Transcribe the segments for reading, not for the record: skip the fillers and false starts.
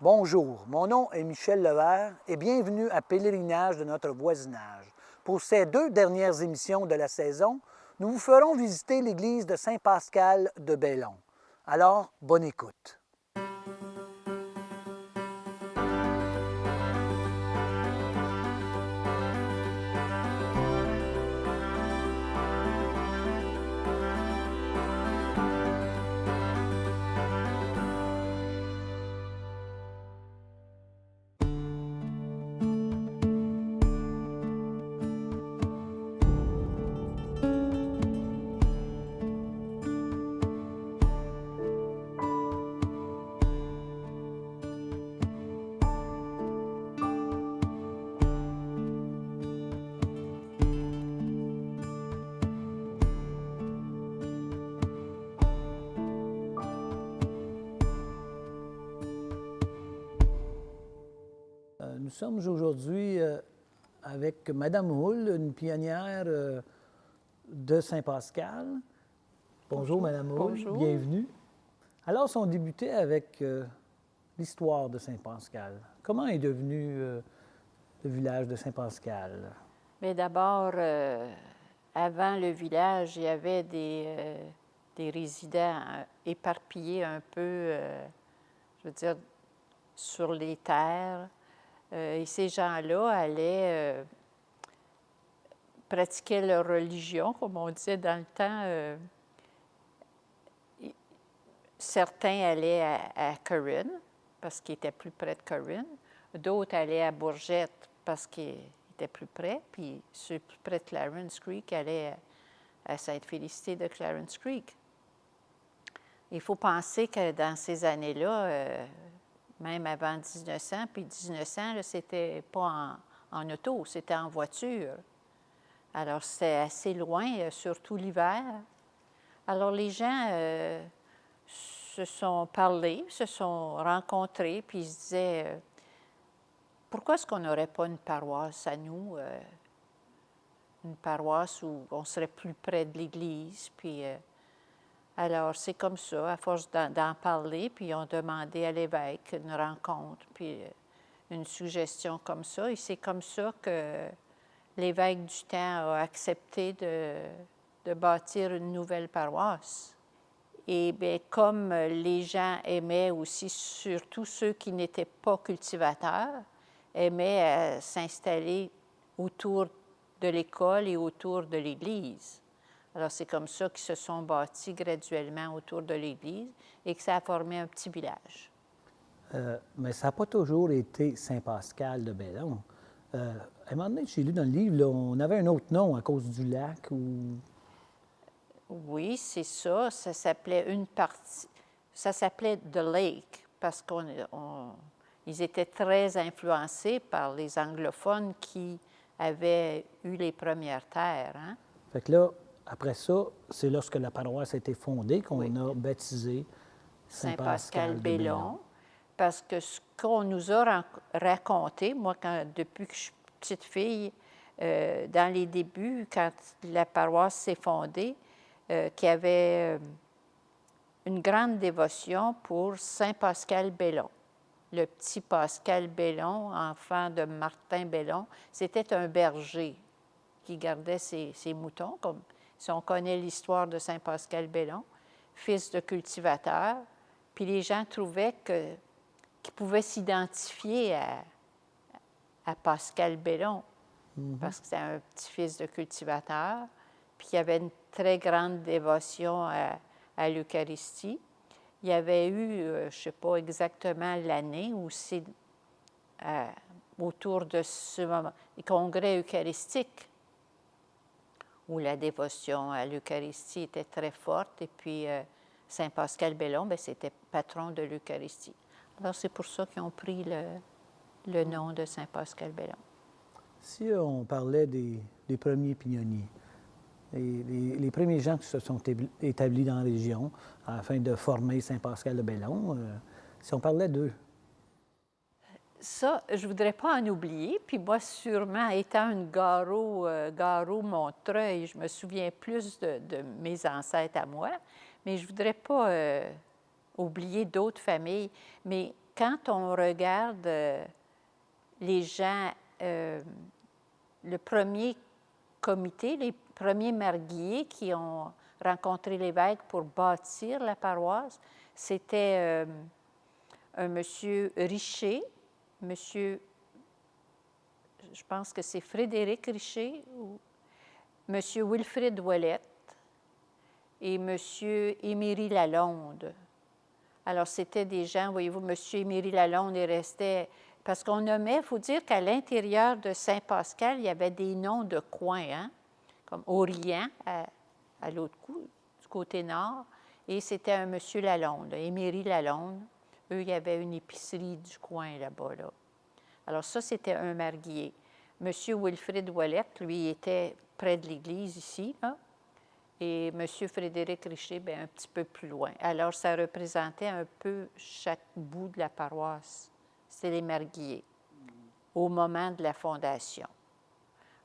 Bonjour, mon nom est Michel Levert et bienvenue à Pèlerinage de notre voisinage. Pour ces 2 dernières émissions de la saison, nous vous ferons visiter l'église de Saint-Pascal de Bellon. Alors, bonne écoute. Nous sommes aujourd'hui avec Madame Houle, une pionnière de Saint-Pascal. Bonjour, Madame Houle, Bonjour. bienvenue. Alors, on débutait avec l'histoire de Saint-Pascal. Comment est devenu le village de Saint-Pascal? Mais d'abord, avant le village, il y avait des résidents éparpillés un peu, je veux dire, sur les terres. Et ces gens-là allaient pratiquer leur religion, comme on disait dans le temps. Certains allaient à Corrine, parce qu'ils étaient plus près de Corrine. D'autres allaient à Bourgette, parce qu'ils étaient plus près. Puis ceux plus près de Clarence Creek allaient à Sainte-Félicité de Clarence Creek. Il faut penser que dans ces années-là, même avant 1900, puis 1900, c'était pas en auto, c'était en voiture. Alors, c'était assez loin, surtout l'hiver. Alors, les gens se sont parlé, se sont rencontrés, puis ils se disaient pourquoi est-ce qu'on n'aurait pas une paroisse à nous, une paroisse où on serait plus près de l'Église, puis alors c'est comme ça, à force d'en parler, puis ils ont demandé à l'évêque une rencontre, puis une suggestion comme ça, et c'est comme ça que l'évêque du temps a accepté de bâtir une nouvelle paroisse. Et bien, comme les gens aimaient aussi, surtout ceux qui n'étaient pas cultivateurs, aimaient s'installer autour de l'école et autour de l'Église. Alors, c'est comme ça qu'ils se sont bâtis graduellement autour de l'Église et que ça a formé un petit village. Mais ça n'a pas toujours été Saint-Pascal de Bellon. À un moment donné, j'ai lu dans le livre, là, on avait un autre nom à cause du lac ou... Oui, c'est ça. Ça s'appelait une partie. Ça s'appelait The Lake parce qu'ils étaient très influencés par les anglophones qui avaient eu les premières terres. Hein? Fait que là, après ça, c'est lorsque la paroisse a été fondée qu'on a baptisé Saint-Pascal de Bellon. Parce que ce qu'on nous a raconté, moi, depuis que je suis petite fille, dans les débuts, quand la paroisse s'est fondée, qu'il y avait une grande dévotion pour Saint Pascal Bellon. Le petit Pascal Bellon, enfant de Martin Bellon, c'était un berger qui gardait ses moutons, comme si on connaît l'histoire de Saint Pascal Bellon, fils de cultivateur. Puis les gens trouvaient qu'ils pouvaient s'identifier à Pascal Bellon, parce que c'est un petit-fils de cultivateur, puis il y avait une très grande dévotion à l'Eucharistie. Il y avait eu, je ne sais pas exactement l'année, où c'est autour de ce moment, les congrès eucharistiques, où la dévotion à l'Eucharistie était très forte, et puis Saint Pascal Bellon, bien, c'était patron de l'Eucharistie. Alors, c'est pour ça qu'ils ont pris le nom de Saint Pascal Bellon. Si on parlait des premiers pionniers, les premiers gens qui se sont établis dans la région afin de former Saint-Pascal de Bellon, si on parlait d'eux. Ça, je ne voudrais pas en oublier. Puis moi, sûrement, étant une Garot-Montreuil, je me souviens plus de mes ancêtres à moi, mais je ne voudrais pas oublié d'autres familles. Mais quand on regarde les gens, le premier comité, les premiers marguilliers qui ont rencontré l'évêque pour bâtir la paroisse, c'était un monsieur Richer, monsieur, je pense que c'est Frédéric Richer, ou monsieur Wilfrid Ouellette et monsieur Émirie Lalonde. Alors, c'était des gens, voyez-vous, monsieur Émirie Lalonde, il restait... Parce qu'on nommait, il faut dire qu'à l'intérieur de Saint-Pascal, il y avait des noms de coins, hein, comme Orient, à l'autre du côté nord, et c'était un monsieur Lalonde, Émirie Lalonde. Eux, il y avait une épicerie du coin là-bas, là. Alors ça, c'était un marguillier. Monsieur Wilfrid Ouellette, lui, était près de l'église ici, là, et monsieur Frédéric Richer, bien, un petit peu plus loin. Alors, ça représentait un peu chaque bout de la paroisse. C'était les marguilliers, au moment de la fondation.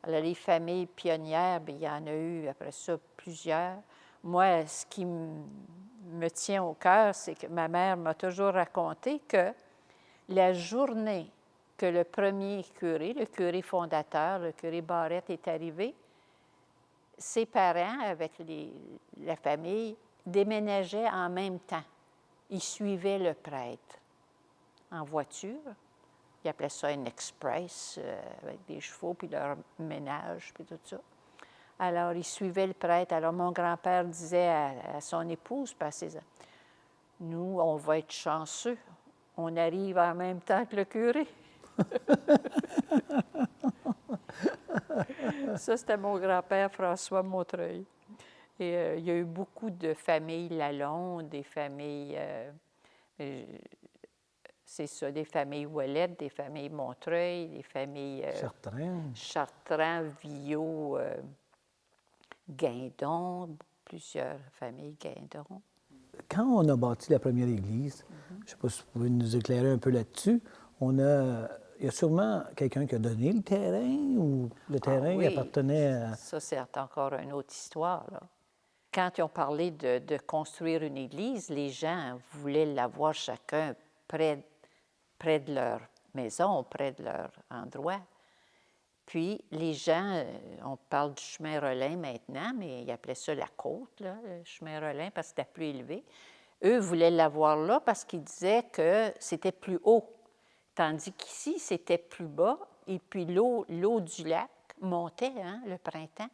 Alors, les familles pionnières, bien, il y en a eu, après ça, plusieurs. Moi, ce qui me tient au cœur, c'est que ma mère m'a toujours raconté que la journée que le premier curé, le curé fondateur, le curé Barrette, est arrivé, ses parents, avec la famille, déménageaient en même temps. Ils suivaient le prêtre en voiture. Ils appelaient ça un express, avec des chevaux, puis leur ménage, puis tout ça. Alors, ils suivaient le prêtre. Alors, mon grand-père disait à son épouse, parce que nous, on va être chanceux. On arrive en même temps que le curé. Ça, c'était mon grand-père François Montreuil. Et il y a eu beaucoup de familles Lalonde, des familles, c'est ça, des familles Ouellette, des familles Montreuil, des familles Chartrand, Villot, Guindon, plusieurs familles Guindon. Quand on a bâti la première église, je ne sais pas si vous pouvez nous éclairer un peu là-dessus, il y a sûrement quelqu'un qui a donné le terrain ou le terrain oui, appartenait à... Ça, c'est encore une autre histoire, là. Quand ils ont parlé de construire une église, les gens voulaient l'avoir chacun près de leur maison, près de leur endroit. Puis, les gens, on parle du chemin Rollin maintenant, mais ils appelaient ça la côte, là, le chemin Rollin, parce que c'était plus élevé. Eux voulaient l'avoir là parce qu'ils disaient que c'était plus haut, tandis qu'ici, c'était plus bas, et puis l'eau du lac montait, hein, le printemps.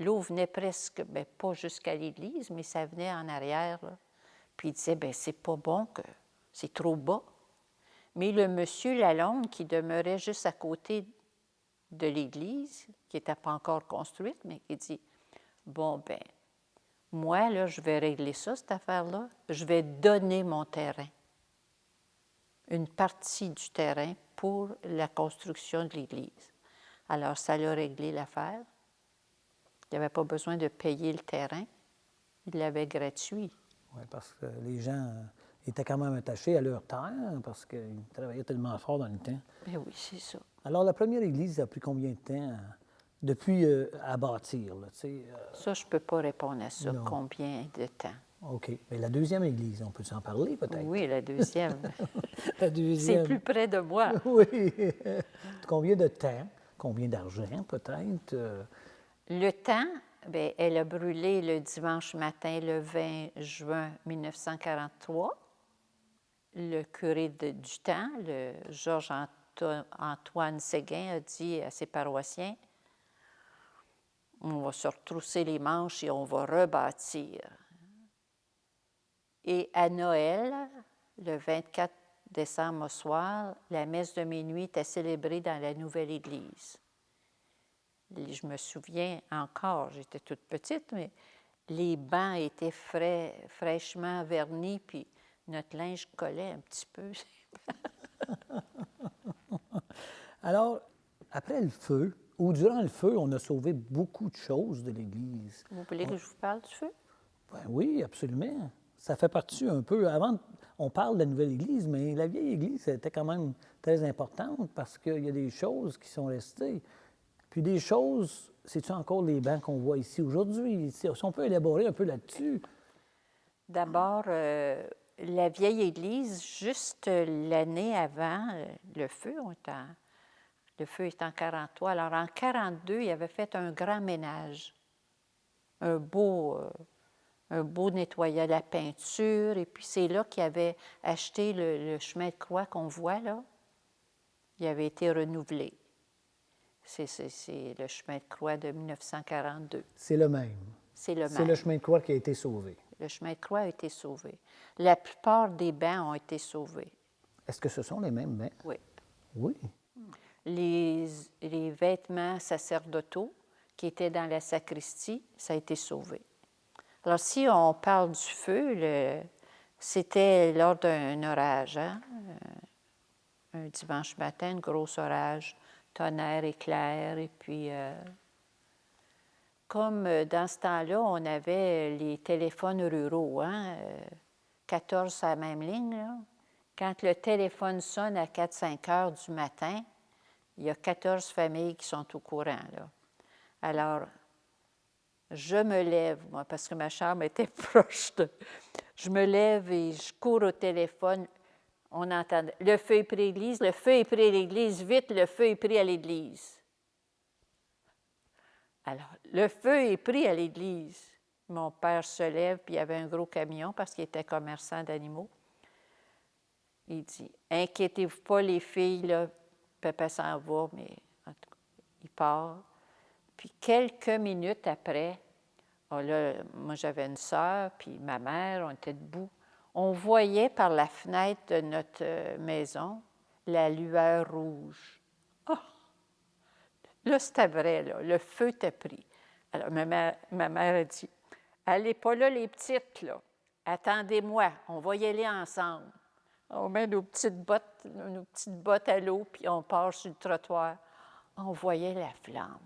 L'eau venait presque, bien, pas jusqu'à l'église, mais ça venait en arrière, là. Puis ils disaient, bien, c'est pas bon, que c'est trop bas. Mais le monsieur Lalonde, qui demeurait juste à côté de l'église, qui n'était pas encore construite, mais qui dit, bon, bien, moi, là, je vais régler ça, cette affaire-là. Je vais donner mon terrain, une partie du terrain pour la construction de l'église. Alors, ça l'a réglé l'affaire. Il n'avait pas besoin de payer le terrain. Il l'avait gratuit. Oui, parce que les gens étaient quand même attachés à leur terre, parce qu'ils travaillaient tellement fort dans le temps. Bien oui, c'est ça. Alors, la première église a pris combien de temps depuis à bâtir? Là, Ça, je ne peux pas répondre à ça. Non. Combien de temps? OK. Mais la deuxième église, on peut s'en parler peut-être? Oui, la deuxième. La deuxième. C'est plus près de moi. Oui. Combien de temps? Combien d'argent peut-être? Le temps, bien, elle a brûlé le dimanche matin, le 20 juin 1943. Le curé du temps, le Georges Antoine Séguin, a dit à ses paroissiens, on va se retrousser les manches et on va rebâtir. Et à Noël, le 24 décembre au soir, la messe de minuit était célébrée dans la nouvelle église. Je me souviens encore, j'étais toute petite, mais les bancs étaient fraîchement vernis, puis notre linge collait un petit peu. Alors, après le feu, ou durant le feu, on a sauvé beaucoup de choses de l'Église. Vous voulez que je vous parle du feu? Ben oui, absolument. Ça fait partie un peu. Avant, on parle de la nouvelle Église, mais la vieille Église était quand même très importante parce qu'il y a des choses qui sont restées. Puis des choses, c'est-tu encore les bancs qu'on voit ici aujourd'hui? Si on peut élaborer un peu là-dessus. D'abord, la vieille église, juste l'année avant le feu, le feu est en 43. Alors, en 42, il avait fait un grand ménage, un beau nettoyage, la peinture, et puis c'est là qu'il avait acheté le chemin de croix qu'on voit là. Il avait été renouvelé. C'est le chemin de croix de 1942. C'est le même. C'est le même. C'est le chemin de croix qui a été sauvé. Le chemin de croix a été sauvé. La plupart des bancs ont été sauvés. Est-ce que ce sont les mêmes bancs? Oui. Oui. Les vêtements sacerdotaux qui étaient dans la sacristie, ça a été sauvé. Alors, si on parle du feu, c'était lors d'un orage, hein? Un dimanche matin, un gros orage, tonnerre, éclair, et puis comme dans ce temps-là, on avait les téléphones ruraux, hein? 14 sur la même ligne, là. Quand le téléphone sonne à 4-5 heures du matin, il y a 14 familles qui sont au courant, là. Alors, je me lève, moi, parce que ma chambre était proche de... Je me lève et je cours au téléphone. On entend « Le feu est pris à l'église, le feu est pris à l'église, vite, le feu est pris à l'église. » Alors, le feu est pris à l'église. Mon père se lève, puis il y avait un gros camion parce qu'il était commerçant d'animaux. Il dit « Inquiétez-vous pas, les filles, là, papa s'en va, mais en tout cas, il part. » Puis quelques minutes après, oh là, moi j'avais une sœur, puis ma mère, on était debout. On voyait par la fenêtre de notre maison la lueur rouge. Oh! Là, c'était vrai, là, le feu était pris. Alors ma mère a dit « Allez pas là, les petites, là. Attendez-moi, on va y aller ensemble. » On met nos petites bottes à l'eau, puis on part sur le trottoir. On voyait la flamme.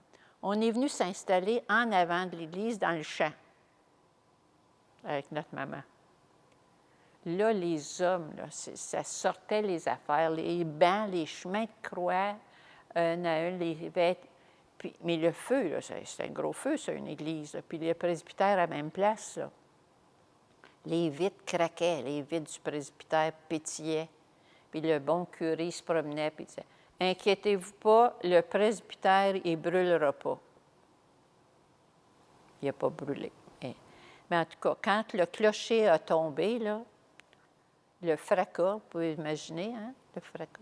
On est venu s'installer en avant de l'église, dans le champ, avec notre maman. Là, les hommes, là, ça sortait les affaires, les bancs, les chemins de croix, un à un, les vêtements. Mais le feu, là, c'est un gros feu, c'est une église. Là. Puis le presbytère à la même place, là. Les vitres craquaient, les vitres du presbytère pétillaient. Puis le bon curé se promenait et disait « Inquiétez-vous pas, le presbytère, il ne brûlera pas. » Il n'a pas brûlé. Mais en tout cas, quand le clocher a tombé, là, le fracas, vous pouvez imaginer, hein, le fracas.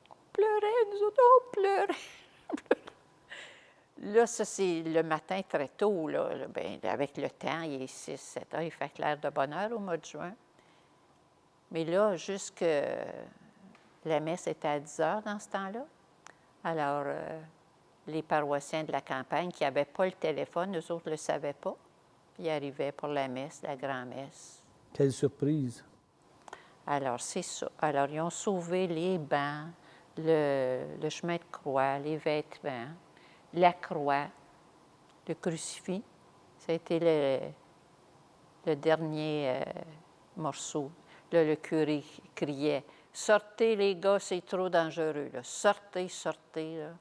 On pleurait, nous autres, on pleurait. Là, ça, c'est le matin très tôt, là. Bien, avec le temps, il est 6-7 heures, il fait clair de bonne heure au mois de juin. Mais là, jusque la messe était à 10 heures dans ce temps-là. Alors, les paroissiens de la campagne qui n'avaient pas le téléphone, eux autres ne le savaient pas. Ils arrivaient pour la messe, la grand-messe. Quelle surprise! Alors, c'est ça. Alors, ils ont sauvé les bancs, le chemin de croix, les vêtements, la croix, le crucifix. Ça a été le dernier morceau. Là, le curé criait « Sortez, les gars, c'est trop dangereux. Là. Sortez, sortez. » là.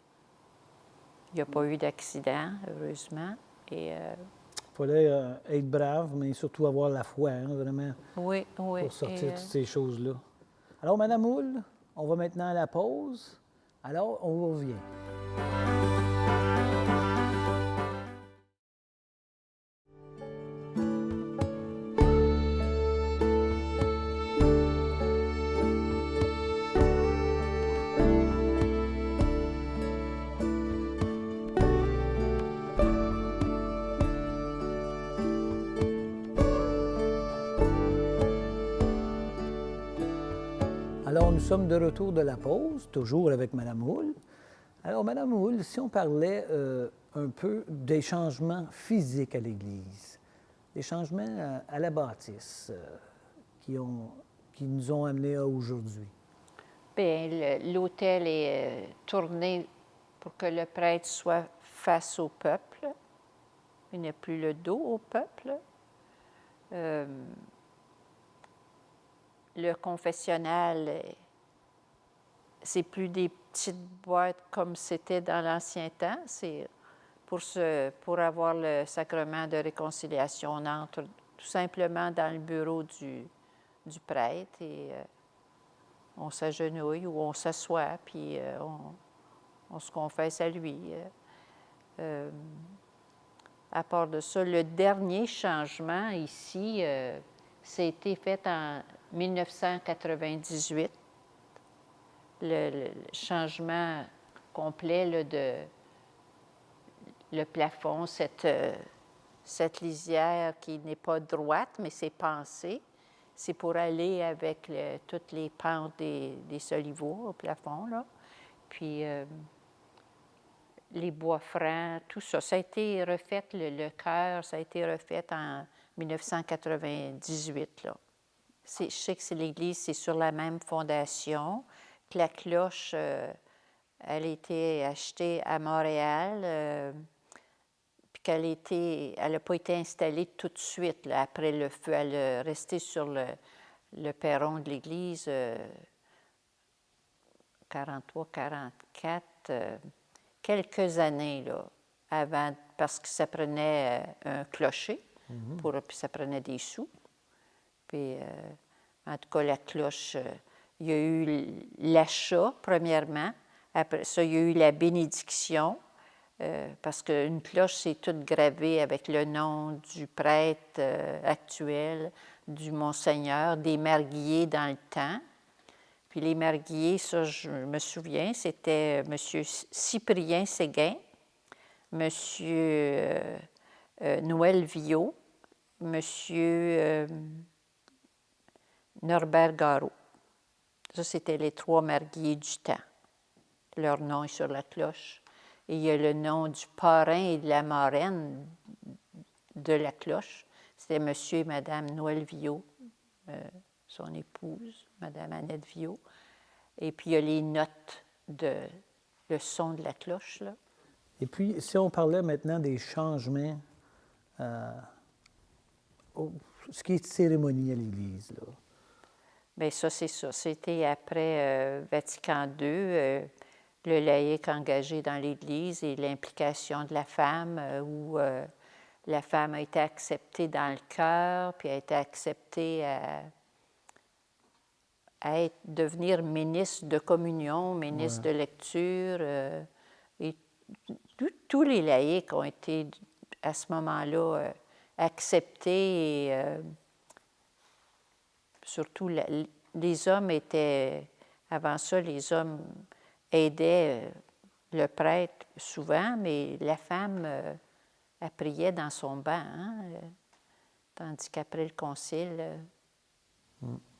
Il n'y a pas eu d'accident, heureusement. Et, il fallait être brave, mais surtout avoir la foi, hein, vraiment, oui, oui. pour sortir toutes ces choses-là. Alors, Madame Houle, on va maintenant à la pause. Alors, on vous revient. Alors, nous sommes de retour de la pause, toujours avec Mme Houle. Alors, Mme Houle, si on parlait un peu des changements physiques à l'Église, des changements à la bâtisse qui nous ont amenés à aujourd'hui. Bien, l'autel est tourné pour que le prêtre soit face au peuple. Il n'a plus le dos au peuple. Le confessionnal, c'est plus des petites boîtes comme c'était dans l'ancien temps. C'est pour avoir le sacrement de réconciliation, on entre tout simplement dans le bureau du prêtre et on s'agenouille ou on s'assoit, puis on se confesse à lui. À part de ça, le dernier changement ici, c'était fait en 1998. Le changement complet là, de le plafond, cette lisière qui n'est pas droite, mais c'est pensé. C'est pour aller avec toutes les pentes des soliveaux au plafond, là. Puis les bois francs, tout ça. Ça a été refait, le chœur, ça a été refait en 1998, là. Je sais que c'est l'église, c'est sur la même fondation, que la cloche, elle a été achetée à Montréal, puis elle n'a pas été installée tout de suite, là, après le feu. Elle est restée sur le perron de l'église 43-44, quelques années là, avant, parce que ça prenait un clocher, puis ça prenait des sous. Puis, en tout cas, la cloche, il y a eu l'achat, premièrement. Après ça, il y a eu la bénédiction, parce qu'une cloche, c'est toute gravée avec le nom du prêtre actuel, du Monseigneur, des marguilliers dans le temps. Puis les marguilliers, ça, je me souviens, c'était M. Cyprien Séguin, M. Noël Viault, M. Norbert Garot. Ça, c'était les 3 marguilliers du temps. Leur nom est sur la cloche. Et il y a le nom du parrain et de la marraine de la cloche. C'était M. et Mme Noël Viault, son épouse, Mme Annette Viault. Et puis, il y a les notes le son de la cloche, là. Et puis, si on parlait maintenant des changements, ce qui est cérémonie à l'Église, là. Bien, ça, c'est ça. C'était après Vatican II, le laïc engagé dans l'Église et l'implication de la femme, où la femme a été acceptée dans le cœur, puis a été acceptée à devenir ministre de communion, ministre de lecture. Et tous les laïcs ont été, à ce moment-là, acceptés. Et, surtout, les hommes étaient... Avant ça, les hommes aidaient le prêtre souvent, mais la femme, elle priait dans son banc, hein, tandis qu'après le concile...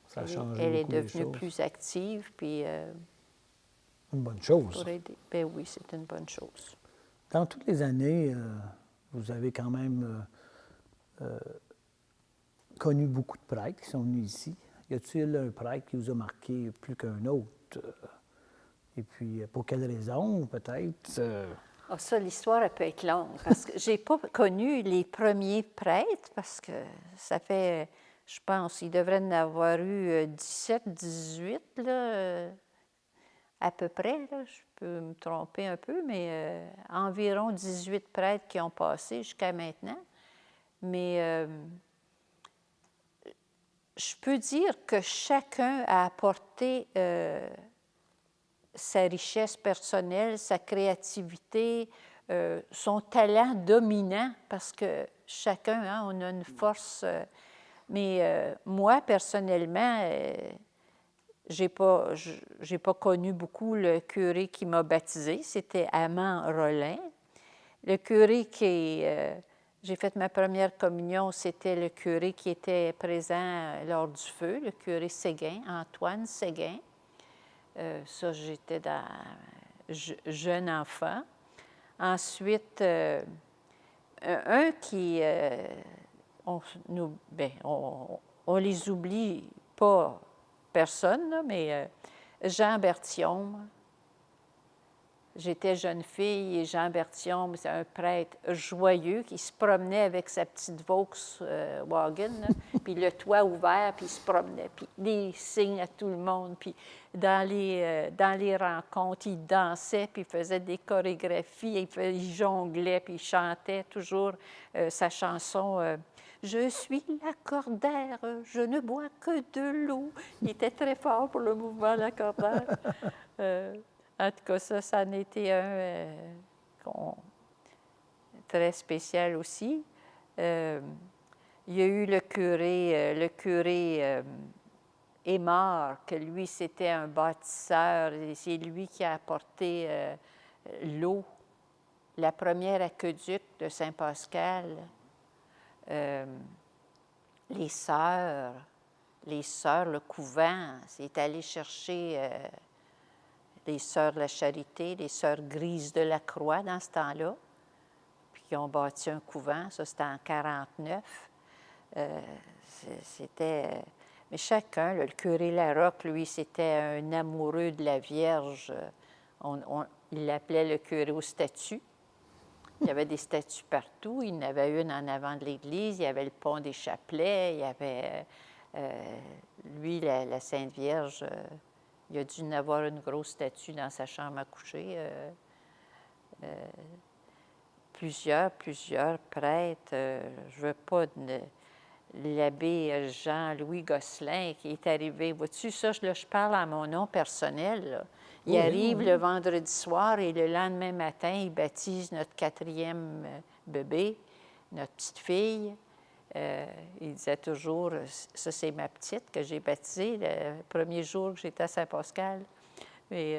Ça a changé elle est beaucoup les devenue choses. plus active, puis... Une bonne chose. pour aider. Ben oui, c'est une bonne chose. Dans toutes les années, vous avez quand même connu beaucoup de prêtres qui sont venus ici. Y a-t-il un prêtre qui vous a marqué plus qu'un autre? Et puis, pour quelle raison, peut-être? Ah, ça, l'histoire, elle peut être longue, parce que j'ai pas connu les premiers prêtres, parce que ça fait, je pense, il devrait en avoir eu 17, 18, là, à peu près, là. Je peux me tromper un peu, mais environ 18 prêtres qui ont passé jusqu'à maintenant. Mais je peux dire que chacun a apporté sa richesse personnelle, sa créativité, son talent dominant, parce que chacun, hein, on a une force. Mais moi, personnellement, j'ai pas connu beaucoup le curé qui m'a baptisée. C'était Amand Rollin. Le curé j'ai fait ma première communion, c'était le curé qui était présent lors du feu, le curé Séguin, Antoine Séguin. Ça, j'étais jeune enfant. Ensuite, un qui... on les oublie pas, personne, là, mais Jean Berthiaume. J'étais jeune fille et Jean Berthiaume, c'est un prêtre joyeux qui se promenait avec sa petite Volkswagen, puis le toit ouvert, puis il se promenait, puis des signes à tout le monde, puis dans les rencontres, il dansait, puis il faisait des chorégraphies, il jonglait, puis il chantait toujours sa chanson Je suis l'accordaire, je ne bois que de l'eau. Il était très fort pour le mouvement l'accordaire. En tout cas, ça en était un très spécial aussi. Il y a eu le curé Aymar, que lui, c'était un bâtisseur, et c'est lui qui a apporté l'eau, la première aqueduc de Saint-Pascal. Les sœurs, le couvent, c'est allé chercher les sœurs de la Charité, les sœurs Grises de la Croix dans ce temps-là, puis qui ont bâti un couvent, ça c'était en 1949. C'était... Mais chacun, le curé Larocque, lui, c'était un amoureux de la Vierge. Il l'appelait le curé aux statues. Il y avait des statues partout. Il y en avait une en avant de l'église. Il y avait le pont des Chapelets. Il y avait, lui, la Sainte Vierge. Il a dû en avoir une grosse statue dans sa chambre à coucher. Plusieurs prêtres. Je ne veux pas... L'abbé Jean-Louis Gosselin qui est arrivé. Vois-tu, ça, je parle à mon nom personnel. Là. Il arrive le vendredi soir et le lendemain matin, il baptise notre 4e bébé, notre petite fille. Il disait toujours, ça c'est ma petite que j'ai baptisée le premier jour que j'étais à Saint-Pascal. Puis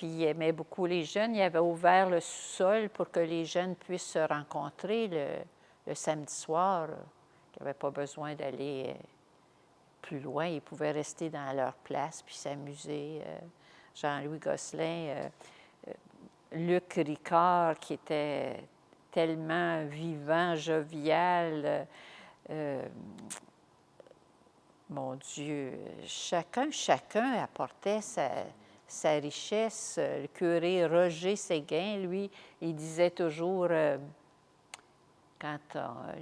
il aimait beaucoup les jeunes. Il avait ouvert le sous-sol pour que les jeunes puissent se rencontrer le samedi soir. Ils n'avaient pas besoin d'aller plus loin. Ils pouvaient rester dans leur place puis s'amuser. Jean-Louis Gosselin, Luc Ricard, qui était tellement vivant, jovial. Mon Dieu, chacun apportait sa richesse. Le curé Roger Séguin, lui, il disait toujours... quand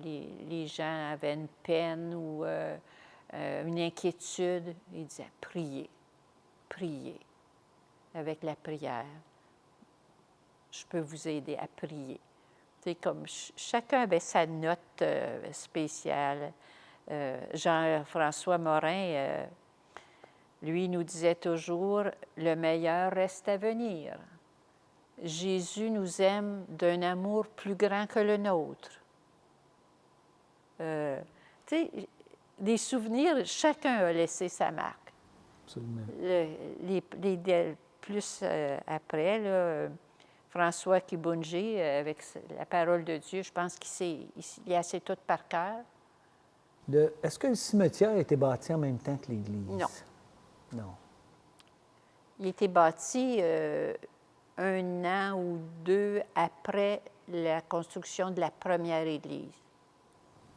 les gens avaient une peine ou une inquiétude, il disait « priez, priez, avec la prière. Je peux vous aider à prier. » C'est comme chacun avait sa note spéciale. Jean-François Morin, lui, nous disait toujours « Le meilleur reste à venir. Jésus nous aime d'un amour plus grand que le nôtre. » Tu sais, des souvenirs, chacun a laissé sa marque. Absolument. Plus après, là, François Kibunji, avec la parole de Dieu, je pense qu'il a assez tout par cœur. Est-ce que le cimetière a été bâti en même temps que l'église? Non. Non. Il a été bâti 1 an ou 2 après la construction de la première église.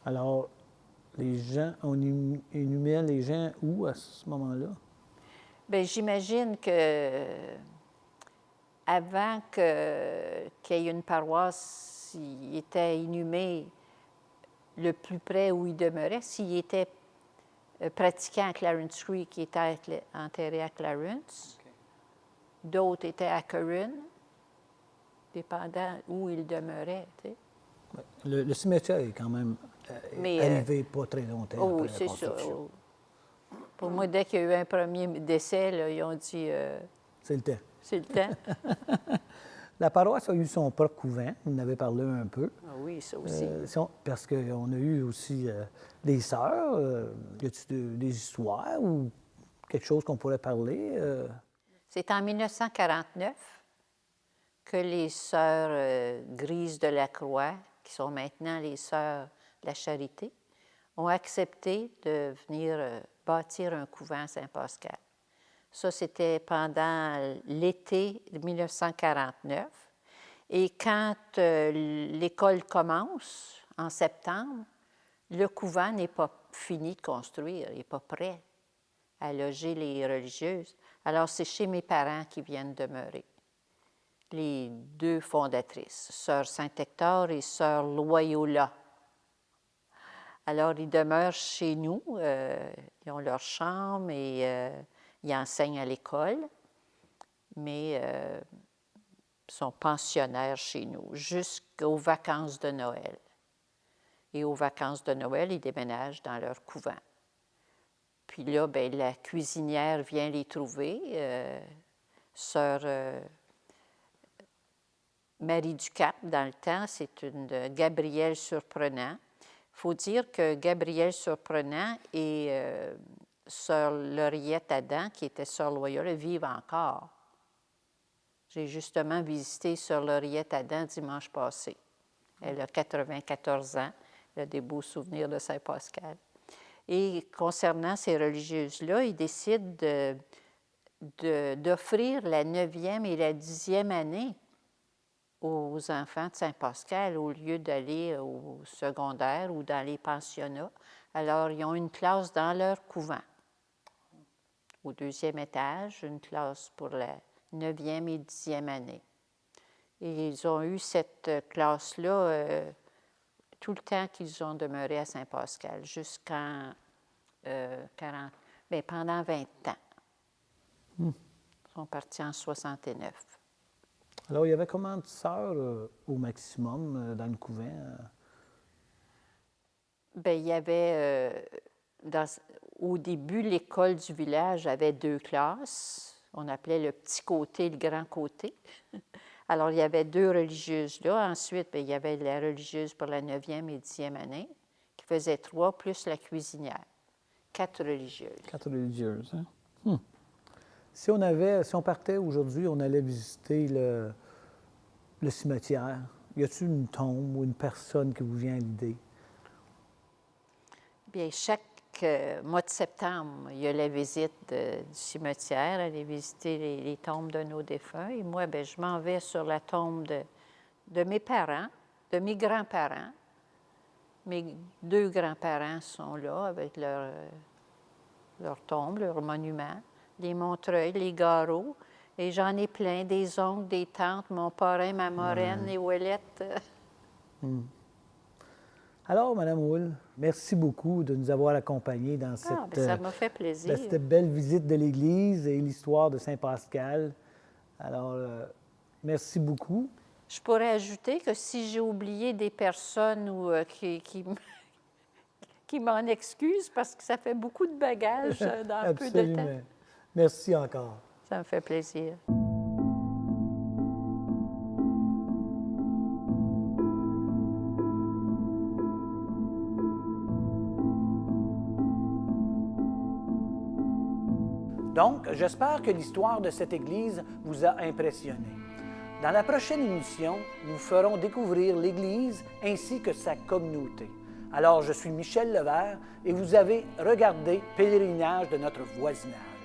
Alors, les gens, on énumère les gens où à ce moment-là? Bien, j'imagine que avant qu'il y ait une paroisse, il était inhumé le plus près où il demeurait. S'il était pratiquant à Clarence Creek, il était enterré à Clarence. Okay. D'autres étaient à Curran, dépendant où il demeurait. Tu sais. Le cimetière est quand même arrivé pas très longtemps après la construction. Ça. Pour moi, dès qu'il y a eu un premier décès, là, ils ont dit... c'est le temps. C'est le temps. La paroisse a eu son propre couvent, vous en avez parlé un peu. Ah oui, ça aussi. Parce qu'on a eu aussi des sœurs. Y a-t-il des histoires ou quelque chose qu'on pourrait parler? C'est en 1949 que les sœurs Grises de la Croix, qui sont maintenant les sœurs de la Charité, ont accepté de venir bâtir un couvent à Saint-Pascal. Ça, c'était pendant l'été de 1949. Et quand l'école commence, en septembre, le couvent n'est pas fini de construire, il n'est pas prêt à loger les religieuses. Alors, c'est chez mes parents qui viennent demeurer. Les 2 fondatrices, Sœur Saint-Hector et Sœur Loyola. Alors, ils demeurent chez nous, ils ont leur chambre et ils enseignent à l'école, mais sont pensionnaires chez nous jusqu'aux vacances de Noël. Et aux vacances de Noël, ils déménagent dans leur couvent. Puis là, bien, la cuisinière vient les trouver, sœur Marie du Cap, dans le temps, c'est une Gabrielle Surprenant. Il faut dire que Gabrielle Surprenant et sœur Lauriette Adam, qui était sœur Loyola, vivent encore. J'ai justement visité sœur Lauriette Adam dimanche passé. Elle a 94 ans. Elle a des beaux souvenirs de Saint-Pascal. Et concernant ces religieuses-là, ils décident d'offrir la 9e et la 10e année aux enfants de Saint-Pascal au lieu d'aller au secondaire ou dans les pensionnats. Alors, ils ont une classe dans leur couvent. Au 2e étage, une classe pour la 9e et 10e année. Et ils ont eu cette classe-là tout le temps qu'ils ont demeuré à Saint-Pascal, jusqu'en pendant 20 ans. Ils sont partis en 69. Alors, il y avait combien de sœurs au maximum dans le couvent? Bien, il y avait, au début, l'école du village avait 2 classes. On appelait le petit côté et le grand côté. Alors, il y avait 2 religieuses là. Ensuite, bien, il y avait la religieuse pour la 9e et 10e année, qui faisait 3, plus la cuisinière. 4 religieuses. 4 religieuses, hein? Si on partait aujourd'hui, on allait visiter le cimetière. Y a-t-il une tombe ou une personne qui vous vient à l'idée? Bien, chaque mois de septembre, il y a la visite du cimetière, aller visiter les tombes de nos défunts. Et moi, bien, je m'en vais sur la tombe de mes parents, de mes grands-parents. Mes 2 grands-parents sont là avec leur tombe, leur monument. Les Montreuil, les Garreau. Et j'en ai plein, des oncles, des tantes, mon parrain, ma marraine, les Ouellettes. Alors, Mme Houle, merci beaucoup de nous avoir accompagnés dans ça m'a fait plaisir. Cette belle visite de l'Église et l'histoire de Saint-Pascal. Alors, merci beaucoup. Je pourrais ajouter que si j'ai oublié des personnes ou qui m'en excusent parce que ça fait beaucoup de bagages dans peu de temps. Merci encore. Ça me fait plaisir. Donc, j'espère que l'histoire de cette église vous a impressionné. Dans la prochaine émission, nous ferons découvrir l'église ainsi que sa communauté. Alors, je suis Michel Levert et vous avez regardé Pèlerinage de notre voisinage.